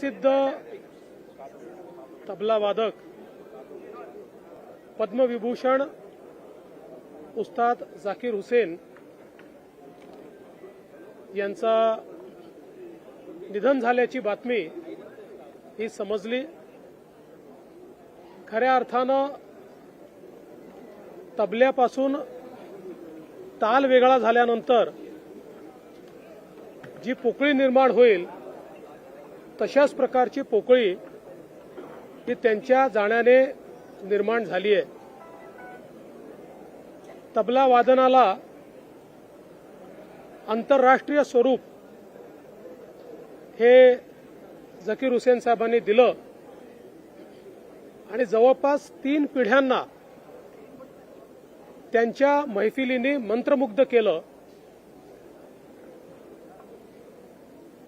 सुप्रसिद्ध तबला वादक पद्मविभूषण उस्ताद जाकीर हुसेन यांचा निधन झाल्याची बातमी ही समजली। खऱ्या अर्थानं तबल्यापासून ताल वेगळा झाल्यानंतर जी पोकळी निर्माण होईल तशाच प्रकारची पोकळी ही त्यांच्या जाण्याने निर्माण झाली आहे। तबला वादनाला आंतरराष्ट्रीय स्वरूप हे जाकीर हुसेन साहेबांनी दिलं आणि जवळपास 3 पिढ्यांना त्यांच्या मैफिलीने मंत्रमुग्ध केलं।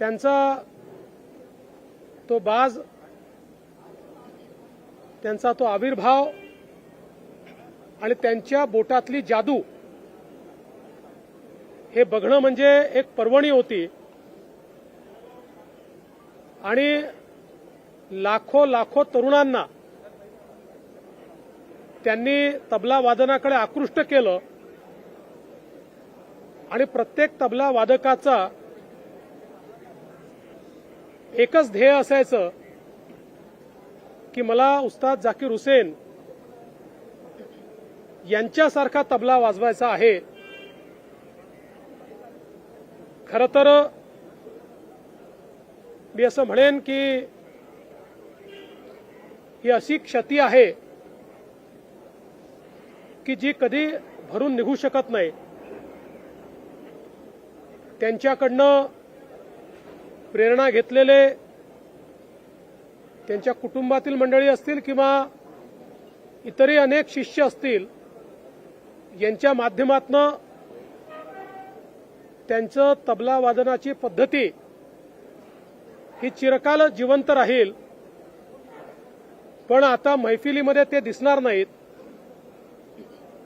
त्यांचा तो बाज, त्यांचा तो आविर्भाव आणि त्यांच्या बोटातली जादू हे बघणं म्हणजे एक पर्वणी होती आणि लाखो लाखो तरुणांना त्यांनी तबला वादनाकडे आकृष्ट केलं आणि प्रत्येक तबला वादकाचा एकच ध्येय असायचं की मला उस्ताद जाकीर हुसेन यांच्यासारखा तबला वाजवायचा आहे। खरं तर मी असं म्हणेन की ही अशी क्षती आहे की जी कधी भरून निघू शकत नाही। त्यांच्याकडनं प्रेरणा घेतलेले त्यांच्या कुटुंबातील मंडळी असतील किंवा इतरही अनेक शिष्य असतील, यांच्या माध्यमातनं त्यांचं तबला वादनाची पद्धती ही चिरकाल जिवंत राहील, पण आता मैफिलीमध्ये ते दिसणार नाहीत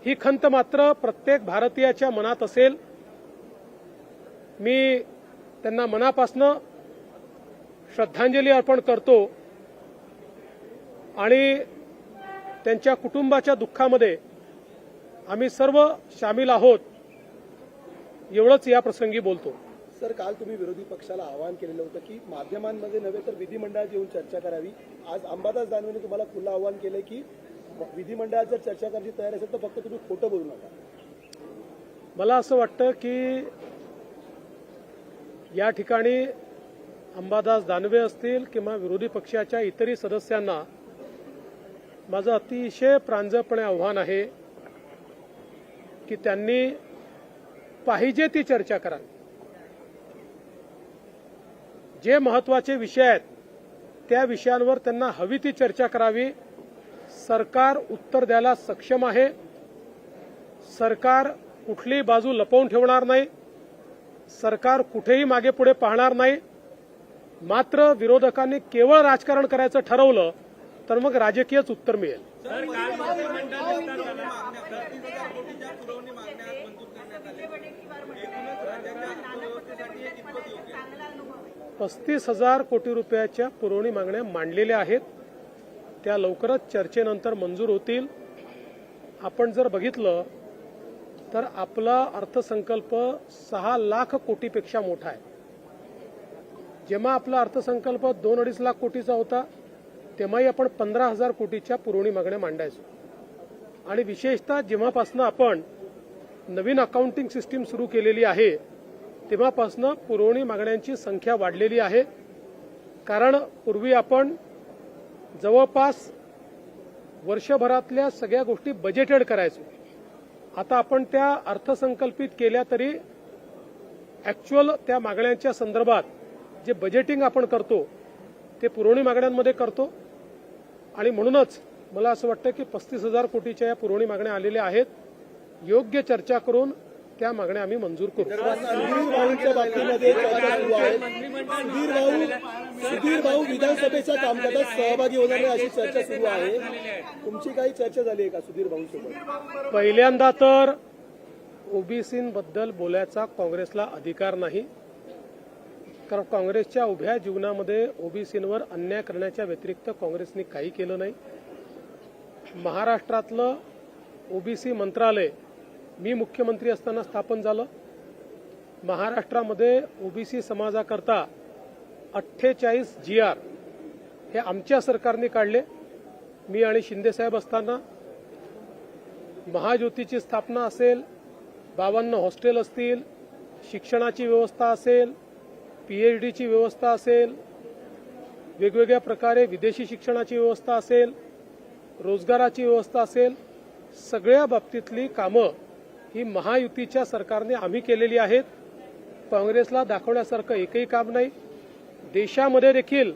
ही खंत मात्र प्रत्येक भारतीयाच्या मनात असेल। मी त्यांना मनापासनं श्रद्धांजली अर्पण करतो आणि त्यांच्या कुटुंबाच्या दुःखामध्ये आम्ही सर्व सामील आहोत एवढंच या प्रसंगी बोलतो। सर, काल तुम्ही विरोधी पक्षाला आवाहन केलेलं होतं की माध्यमांमध्ये नव्हे तर विधिमंडळात येऊन चर्चा करावी। आज अंबादास दानवेने तुम्हाला खुलं आवाहन केलंय की विधिमंडळात जर चर्चा करायची तयार असेल तर फक्त तुम्ही खोटं बोलू नका। मला असं वाटतं की या ठिकाणी अंबादास दानवे असतील किंवा विरोधी पक्षाच्या इतरही सदस्यांना माझं अतिशय प्रांजळपणे आव्हान आहे की त्यांनी पाहिजे ती चर्चा करावी। जे महत्वाचे विषय आहेत त्या विषयांवर त्यांना हवी ती चर्चा करावी। सरकार उत्तर द्यायला सक्षम आहे। सरकार कुठलीही बाजू लपवून ठेवणार नाही। सरकार कुठेही मागे पुढे पाहणार नाही। मात्र विरोधकांनी केवळ राजकारण करायचं ठरवलं तर मग राजकीयच उत्तर मिळेल। 35,000 कोटी रुपयाच्या पुरवणी मागण्या मांडलेल्या आहेत, त्या लवकरच चर्चेनंतर मंजूर होतील। आपण जर बघितलं तर आपला अर्थसंकल्प 6 लाख कोटीपेक्षा मोठा आहे। जेव्हा आपला अर्थसंकल्प 2-2.5 लाख कोटीचा होता तेव्हाही आपण 15,000 कोटीच्या पुरवणी मागण्या मांडायचो आणि विशेषतः जेव्हापासून आपण नवीन अकाउंटिंग सिस्टीम सुरू केलेली आहे तेव्हापासून पुरवणी मागण्यांची संख्या वाढलेली आहे। कारण पूर्वी आपण जवळपास वर्षभरातल्या सगळ्या गोष्टी बजेटेड करायचो, आता आपण त्या अर्थसंकल्पित केल्या तरी ऍक्च्युअल त्या मागण्यांच्या संदर्भात जे बजेटिंग आपण करतो ते पुरवणी मागण्यांमध्ये करतो आणि म्हणूनच मला असं वाटतं की 35,000 कोटीच्या या पुरवणी मागण्या आलेल्या आहेत। योग्य चर्चा करून त्या मागण्या आम्ही मंजूर करू। सुधीर भाऊ विधानसभेच्या कामकाजात सहभागी होणार नाही अशी चर्चा सुरू आहे। तुमची काही चर्चा झाली आहे का सुधीर भाऊंसोबत? पहिल्यांदा तर ओबीसींबद्दल बोलायचा काँग्रेसला अधिकार नाही। कारण काँग्रेसच्या उभ्या जीवनामध्ये ओबीसींवर अन्याय करण्याच्या व्यतिरिक्त काँग्रेसने काही केलं नाही. महाराष्ट्रातलं ओबीसी मंत्रालय मी मुख्यमंत्री असताना स्थापन झालं. महाराष्ट्रामध्ये ओबीसी समाजाकरता 48 GR हे आमच्या सरकारने काढले. मी आणि शिंदेसाहेब असताना महाज्योतीची स्थापना असेल, 52 हॉस्टेल असतील, शिक्षणाची व्यवस्था असेल, PhDची व्यवस्था असेल, वेगवेगळ्या प्रकारे विदेशी शिक्षणाची व्यवस्था असेल, रोजगाराची व्यवस्था असेल, सगळ्या बाबतीतली कामं ही महायुतीच्या सरकारने आम्ही केलेली आहेत. काँग्रेसला दाखवण्यासारखं एकही काम नाही. देशामध्ये देखील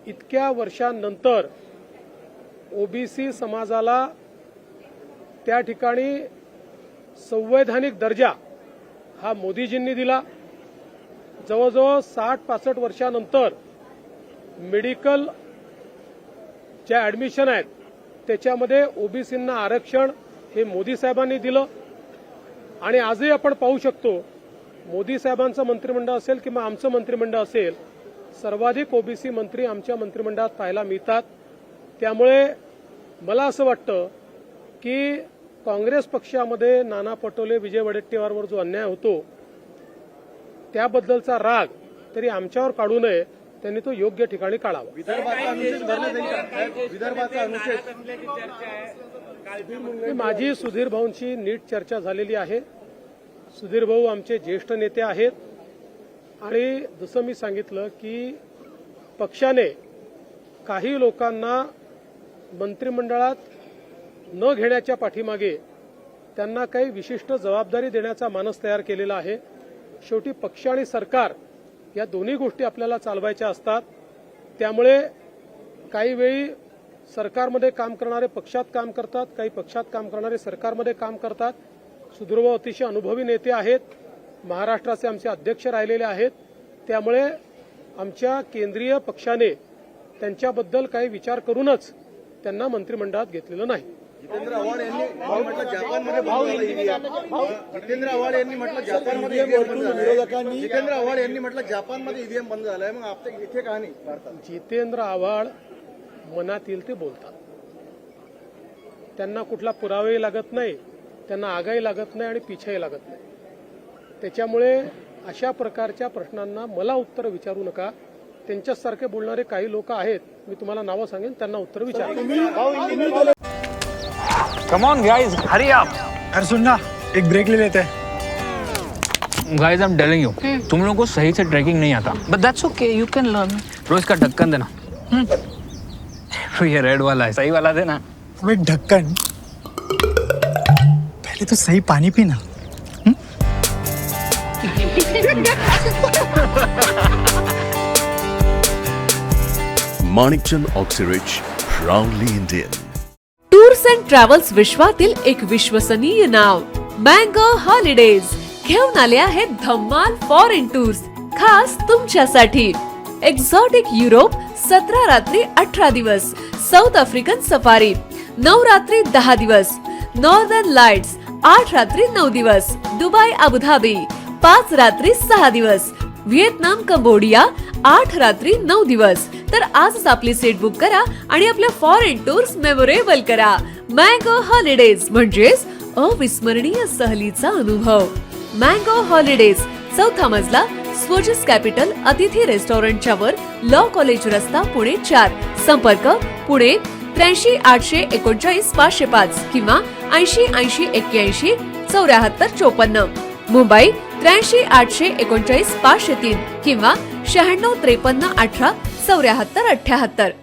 इतक्या वर्षांनंतर ओबीसी समाजाला त्या ठिकाणी संवैधानिक दर्जा हा मोदीजींनी दिला. जवळजवळ 60-65 वर्षांनंतर मेडिकल ज्या ऍडमिशन आहेत त्याच्यामध्ये ओबीसींना आरक्षण हे मोदी साहेबांनी दिलं. आणि आजही आपण पाहू शकतो मोदी साहेबांचं मंत्रिमंडळ असेल किंवा आमचं मंत्रिमंडळ असेल, सर्वाधिक ओबीसी मंत्री आमच्या मंत्रिमंडळात पाहायला मिळतात. त्यामुळे मला असं वाटतं की काँग्रेस पक्षामध्ये नाना पटोले, विजय वडेट्टीवारवर जो अन्याय होतो त्याबद्दलचा राग तरी आमच्यावर काढू नये, त्यांनी तो योग्य ठिकाणी काढावा. माझी सुधीर भाऊंची नीट चर्चा झालेली आहे. सुधीर भाऊ आमचे ज्येष्ठ नेते आहेत आणि जसं मी सांगितलं की पक्षाने काही लोकांना मंत्रिमंडळात न घेण्याच्या पाठीमागे त्यांना काही विशिष्ट जबाबदारी देण्याचा मानस तयार केलेला आहे. शेवटी पक्ष आणि सरकार या दोन्ही गोष्टी आपल्याला चालवायच्या असतात. त्यामुळे काही वेळी सरकारमध्ये काम करणारे पक्षात काम करतात, काही पक्षात काम करणारे सरकारमध्ये काम करतात. सुधीरभाऊ अतिशय अनुभवी नेते आहेत, महाराष्ट्राचे आमचे अध्यक्ष राहिलेले आहेत. त्यामुळे आमच्या केंद्रीय पक्षाने त्यांच्याबद्दल काही विचार करूनच त्यांना मंत्रिमंडळात घेतलेलं नाही. जितेंद्र आव्हाड यांनी म्हटलं जापानमध्ये जितेंद्र आव्हाड यांनी म्हटलं जापानमध्ये विरोधकांनी जितेंद्र आव्हाड यांनी म्हटलं जापानमध्ये ईव्हीएम बंद झालाय, मग आपल्या इथे का नाही भारतात? जितेंद्र आव्हाड मनात येईल ते बोलतात. त्यांना कुठला पुरावाही लागत नाही, त्यांना आगाही लागत नाही आणि पिछाही लागत नाही. त्याच्यामुळे अशा प्रकारच्या प्रश्नांना मला उत्तर विचारू नका. त्यांच्यासारखे बोलणारे काही लोक आहेत, मी तुम्हाला नावं सांगेन, त्यांना उत्तर विचारा. Come on guys, hurry up. अरे सुन ना, एक ब्रेक ले लेते हैं. Guys, I'm telling you, तुम लोगों को सही से ट्रैकिंग नहीं आता. But that's okay, you can learn. रोज का ढक्कन देना. तो ये रेड वाला है, सही वाला देना. अबे ढक्कन, पहले तो सही पानी पीना. Manikchand Oxyrich, proudly Indian. Tours and travels विश्वातील एक विश्वसनीय नाव मँगो हॉलिडेज घेऊन आले आहेत धम्माल फॉरेन टूर्स खास तुमच्यासाठी. एक्झॉटिक युरोप 17 रात्री 18 दिवस, साऊथ आफ्रिकन सफारी 9 रात्री 10 दिवस, नॉर्दर्न लाईट्स 8 रात्री 9 दिवस, दुबई अबुधाबी 5 रात्री 6 दिवस, व्हिएतनाम कंबोडिया 8 रात्री 9 दिवस. तर आजच आपली सीट बुक करा आणि आपल्या फॉरेन टूर्स मेमोरेबल करा. मँगो हॉलिडेज म्हणजेच अविस्मरणीय सहलीचा अनुभव. मँगो हॉलिडेज, 4था मजला, स्वोजस कॅपिटल अतिथी रेस्टॉरंटच्या वर, लॉ कॉलेज रस्ता, पुणे 4. संपर्क पुणे 83 839 505 किंवा 80 80 81 74 54. मुंबई 83 839 503 किंवा 96 53 18 74 78.